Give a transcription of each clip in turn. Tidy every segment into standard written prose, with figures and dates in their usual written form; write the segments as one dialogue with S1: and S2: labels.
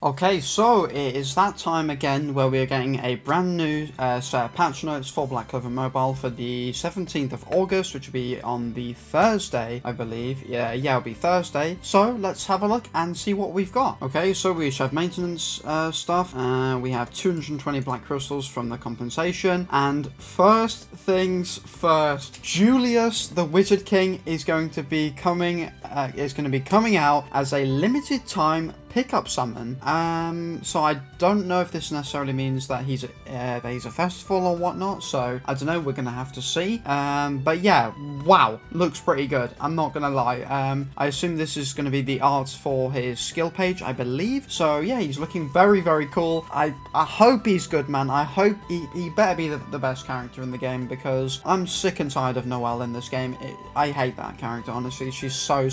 S1: Okay, so it is that time again where we are getting a brand new set of patch notes for Black Clover Mobile for the 17th of August, which will be on the Thursday, I believe. Yeah, it'll be Thursday. So let's have a look and see what we've got. Okay, so we have maintenance stuff. We have 220 black crystals from the compensation. And first things first, Julius, the Wizard King, is going to be coming out as a limited time pickup summon. So I don't know if this necessarily means that he's a festival or whatnot. So I don't know. We're gonna have to see. But yeah, wow, looks pretty good. I'm not gonna lie. I assume this is gonna be the art for his skill page, I believe. So yeah, he's looking very, very cool. I hope he's good, man. I hope he better be the best character in the game, because I'm sick and tired of Noelle in this game. I hate that character, honestly. She's so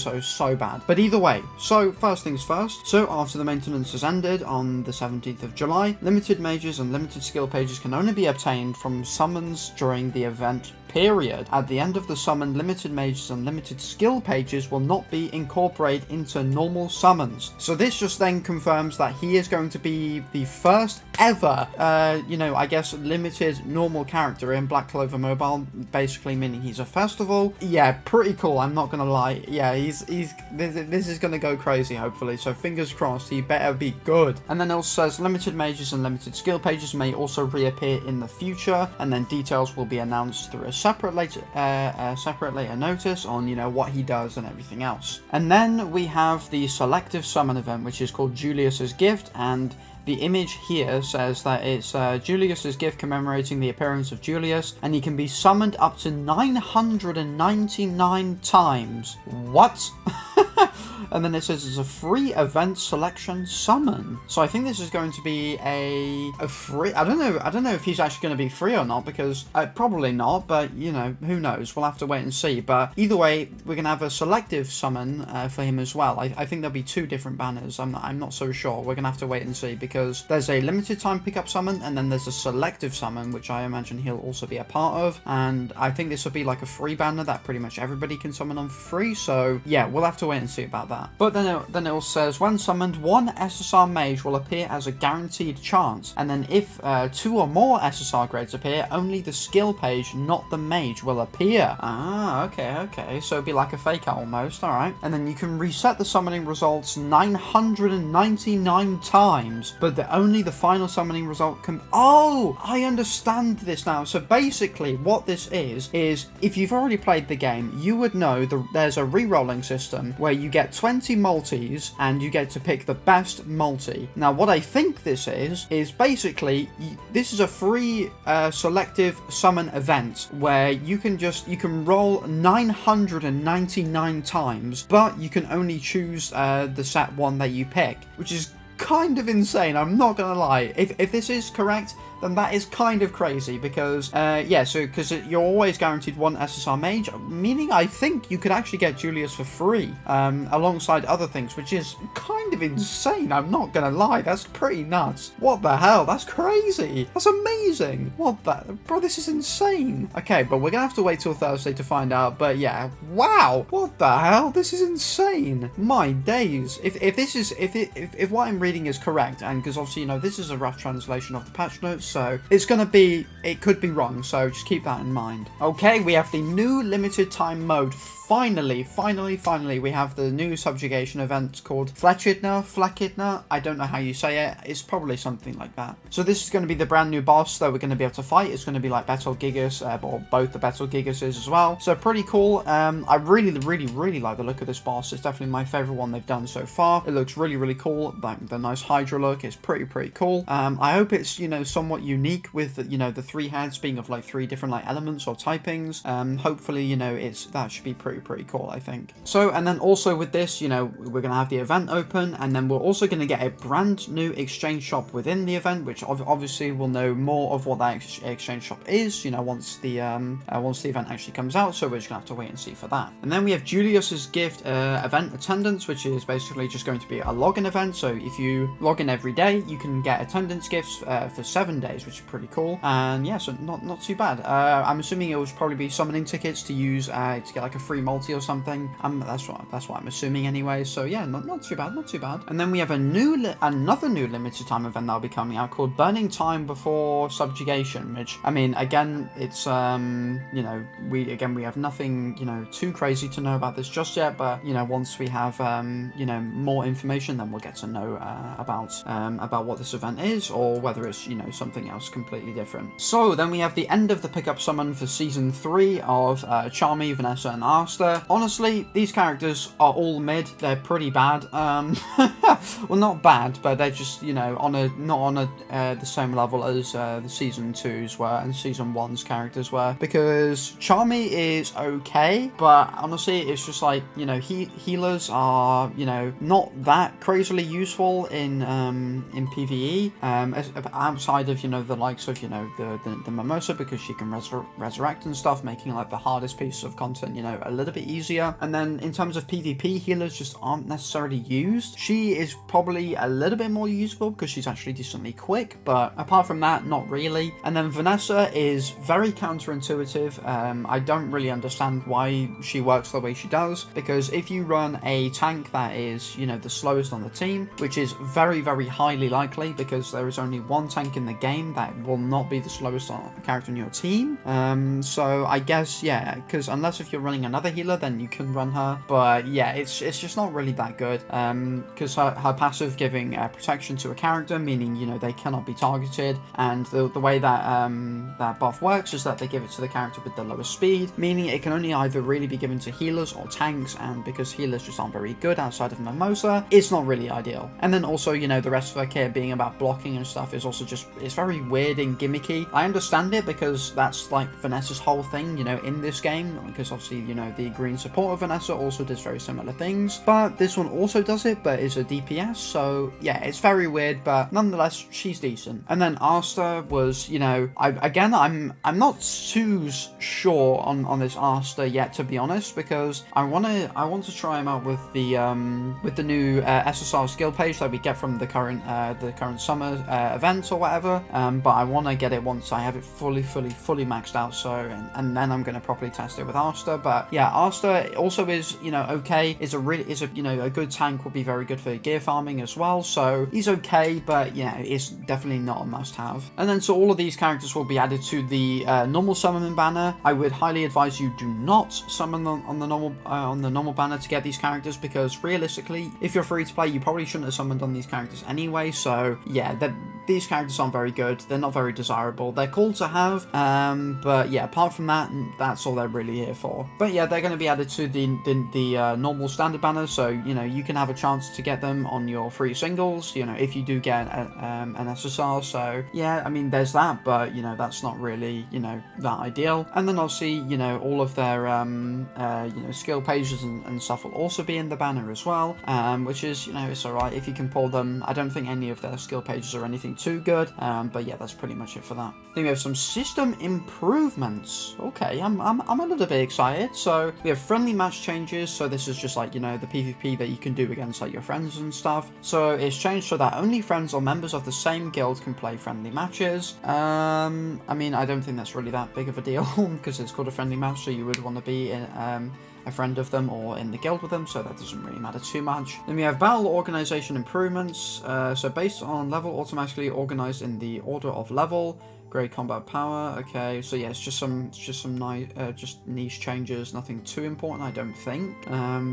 S1: bad. But either way, so first things first. So after the maintenance has ended on the 17th of July, limited mages and limited skill pages can only be obtained from summons during the event period. At the end of the summon, limited mages and limited skill pages will not be incorporated into normal summons. So this just then confirms that he is going to be the first ever, I guess, limited normal character in Black Clover Mobile, basically meaning he's a festival. Yeah, pretty cool, I'm not gonna lie. Yeah, this is gonna go crazy, hopefully, so fingers crossed, he better be good. And then it also says limited mages and limited skill pages may also reappear in the future, and then details will be announced through a separate later notice on what he does and everything else. And then we have the selective summon event, which is called Julius's Gift, and the image here says that it's Julius's gift commemorating the appearance of Julius, and he can be summoned up to 999 times. What? And then it says it's a free event selection summon. So I think this is going to be a free. I don't know if he's actually going to be free or not, because probably not. But who knows? We'll have to wait and see. But either way, we're going to have a selective summon for him as well. I think there'll be two different banners. I'm not so sure. We're going to have to wait and see, because there's a limited time pickup summon, and then there's a selective summon, which I imagine he'll also be a part of. And I think this will be like a free banner that pretty much everybody can summon on for free. So yeah, we'll have to wait and see about that. But then it also says, when summoned, one SSR mage will appear as a guaranteed chance, and then if 2 or more SSR grades appear, only the skill page, not the mage, will appear. Ah, okay, so it'll be like a fake out almost. Alright, and then you can reset the summoning results 999 times, but only the final summoning result can... Oh, I understand this now. So basically what this is if you've already played the game, you would know there's a re-rolling system where you get 20 multis and you get to pick the best multi. Now what I think this is basically, this is a free selective summon event where you can roll 999 times, but you can only choose the set one that you pick, which is kind of insane. I'm not gonna lie. If this is correct, then that is kind of crazy, because because you're always guaranteed one SSR mage, meaning I think you could actually get Julius for free alongside other things, which is kind of insane. I'm not gonna lie, that's pretty nuts. What the hell? That's crazy. That's amazing. Bro, this is insane. Okay, but we're gonna have to wait till Thursday to find out. But yeah, wow, what the hell? This is insane. My days. If what I'm reading is correct, and because obviously this is a rough translation of the patch notes, so it could be wrong, so just keep that in mind. Okay, we have the new limited time mode. Finally, we have the new subjugation event called Flechidna. I don't know how you say it. It's probably something like that. So this is going to be the brand new boss that we're going to be able to fight. It's going to be like Battle Gigas, or both the Battle Gigases as well. So pretty cool. I really like the look of this boss. It's definitely my favorite one they've done so far. It looks really cool. Like the nice Hydra look is pretty cool. I hope it's somewhat unique with the 3 heads being of like 3 different like elements or typings. Hopefully that should be pretty cool, I think. So, and then also with this, we're gonna have the event open, and then we're also gonna get a brand new exchange shop within the event, which obviously we'll know more of what that exchange shop is, once the event actually comes out. So we're just gonna have to wait and see for that. And then we have Julius's Gift event attendance, which is basically just going to be a login event. So if you log in every day, you can get attendance gifts for 7 days, which is pretty cool. And yeah, so not too bad. I'm assuming it will probably be summoning tickets to use to get like a free multi or something. That's what I'm assuming anyway. So yeah, not too bad, not too bad. And then we have another new limited time event that'll be coming out called Burning Time Before Subjugation, which, I mean, again, it's you know, we have nothing, you know, too crazy to know about this just yet, but you know, once we have you know, more information, then we'll get to know about what this event is, or whether it's, you know, something else completely different. So then we have the end of the pickup summon for season 3 of Charmy, Vanessa, and Asta. Honestly, these characters are all mid. They're pretty bad. Well, not bad, but they're just, you know, not on the same level as the season 2's were and season 1's characters were, because Charmy is okay, but honestly, it's just like, you know, healers are, you know, not that crazily useful in PvE, outside of, you know, the likes of, you know, the Mimosa, because she can resurrect and stuff, making like the hardest piece of content, you know, a little bit easier. And then in terms of PvP, healers just aren't necessarily used. She is probably a little bit more useful because she's actually decently quick, but apart from that, not really. And then Vanessa is very counterintuitive. I don't really understand why she works the way she does, because if you run a tank that is, you know, the slowest on the team, which is very, very highly likely, because there is only one tank in the game that will not be the slowest character on your team. So I guess, yeah, because unless if you're running another healer, then you can run her. But yeah, it's just not really that good, because her passive giving protection to a character, meaning, you know, they cannot be targeted, and the way that that buff works is that they give it to the character with the lowest speed, meaning it can only either really be given to healers or tanks, and because healers just aren't very good outside of Mimosa, it's not really ideal. And then also, you know, the rest of her kit being about blocking and stuff is also just, it's very weird and gimmicky. I understand it because that's like Vanessa's whole thing, you know, in this game, because obviously, you know, the green support of Vanessa also does very similar things, but this one also does it, but is a DPS, so yeah, it's very weird, but nonetheless, she's decent. And then Asta was, you know, I'm not too sure on this Asta yet, to be honest, because I want to try him out with the new SSR skill page that we get from the current summer events or whatever, but I want to get it once I have it fully maxed out, so and then I'm going to properly test it with Asta. But yeah, Asta also is, you know, okay, is a you know, a good tank, will be very good for gear farming as well, so he's okay, but yeah, it's definitely not a must-have. And then so all of these characters will be added to the normal summon banner. I would highly advise you do not summon them on the normal banner to get these characters, because realistically, if you're free to play, you probably shouldn't have summoned on these characters anyway. So yeah, these characters aren't very good. They're not very desirable. They're cool to have, but yeah, apart from that, that's all they're really here for. But yeah, they're going to be added to the normal standard banner, so you know, you can have a chance to get them on your free singles, you know, if you do get an SSR. So yeah, I mean, there's that, but you know, that's not really, you know, that ideal. And then obviously, you know, all of their you know, skill pages and stuff will also be in the banner as well, which is, you know, it's alright if you can pull them. I don't think any of their skill pages are anything too good, but yeah, that's pretty much it for that. Then we have some system improvements. Okay, I'm a little bit excited. So we have friendly match changes, so this is just like, you know, the PvP that you can do against like your friends and stuff. So it's changed so that only friends or members of the same guild can play friendly matches. I mean, I don't think that's really that big of a deal because it's called a friendly match, so you would want to be in a friend of them or in the guild with them, so that doesn't really matter too much. Then we have battle organization improvements, so based on level, automatically organized in the order of level. Great combat power. Okay, so yeah, it's just some nice, just niche changes. Nothing too important, I don't think.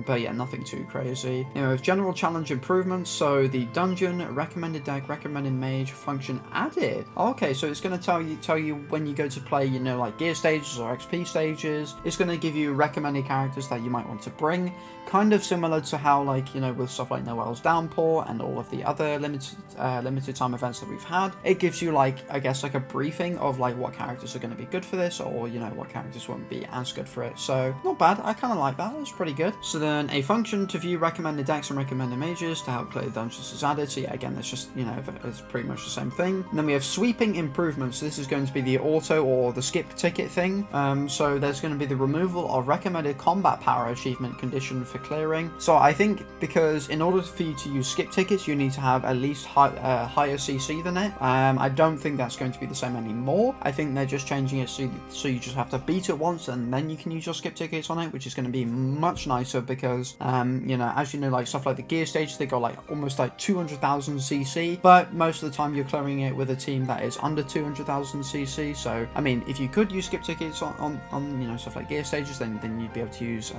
S1: But yeah, nothing too crazy. You know, with general challenge improvements, so the dungeon, recommended deck, recommended mage function added. Okay, so it's going to tell you when you go to play, you know, like gear stages or XP stages. It's going to give you recommended characters that you might want to bring. Kind of similar to how, like, you know, with stuff like Noel's Downpour and all of the other limited time events that we've had. It gives you, like, I guess, like a brief briefing of like what characters are going to be good for this, or you know, what characters won't be as good for it. So not bad. I kind of like that. It's pretty good. So then a function to view recommended decks and recommended mages to help clear the dungeons is added. So yeah, again, that's just, you know, it's pretty much the same thing. And then we have sweeping improvements. So this is going to be the auto or the skip ticket thing. So there's going to be the removal of recommended combat power achievement condition for clearing. So I think because in order for you to use skip tickets, you need to have at least higher CC than it. I don't think that's going to be the same anymore. I think they're just changing it so you just have to beat it once and then you can use your skip tickets on it, which is going to be much nicer because, you know, as you know, like stuff like the gear stage, they got like almost like 200,000 CC, but most of the time you're clearing it with a team that is under 200,000 CC. So, I mean, if you could use skip tickets on you know, stuff like gear stages, then you'd be able to use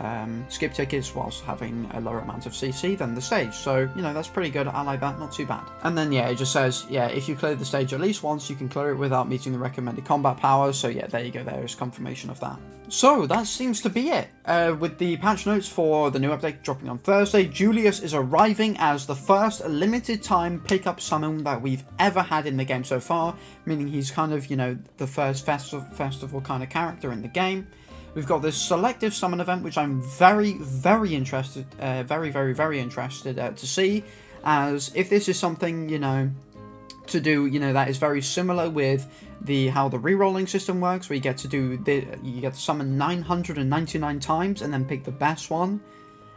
S1: skip tickets whilst having a lower amount of CC than the stage. So, you know, that's pretty good. I like that. Not too bad. And then, yeah, it just says, yeah, if you clear the stage at least once, you can clear it without meeting the recommended combat power. So, yeah, there you go. There is confirmation of that. So, that seems to be it. With the patch notes for the new update dropping on Thursday, Julius is arriving as the first limited time pickup summon that we've ever had in the game so far, meaning he's kind of, you know, the first festival kind of character in the game. We've got this selective summon event, which I'm very interested, very interested to see, as if this is something, you know, to do, you know, that is very similar with how the re-rolling system works, where you get to summon 999 times and then pick the best one.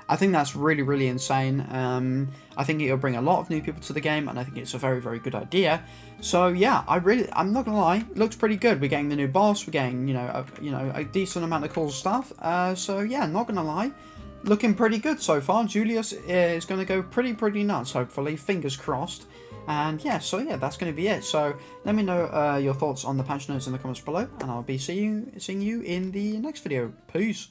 S1: I think that's really insane. I think it'll bring a lot of new people to the game, and I think it's a very good idea. So yeah, I'm not gonna lie, it looks pretty good. We're getting the new boss, we're getting, you know, a decent amount of cool stuff. So yeah, not gonna lie, looking pretty good so far. Julius is gonna go pretty nuts, hopefully, fingers crossed. And yeah, so yeah, that's going to be it. So let me know your thoughts on the patch notes in the comments below, and I'll be seeing you in the next video. Peace.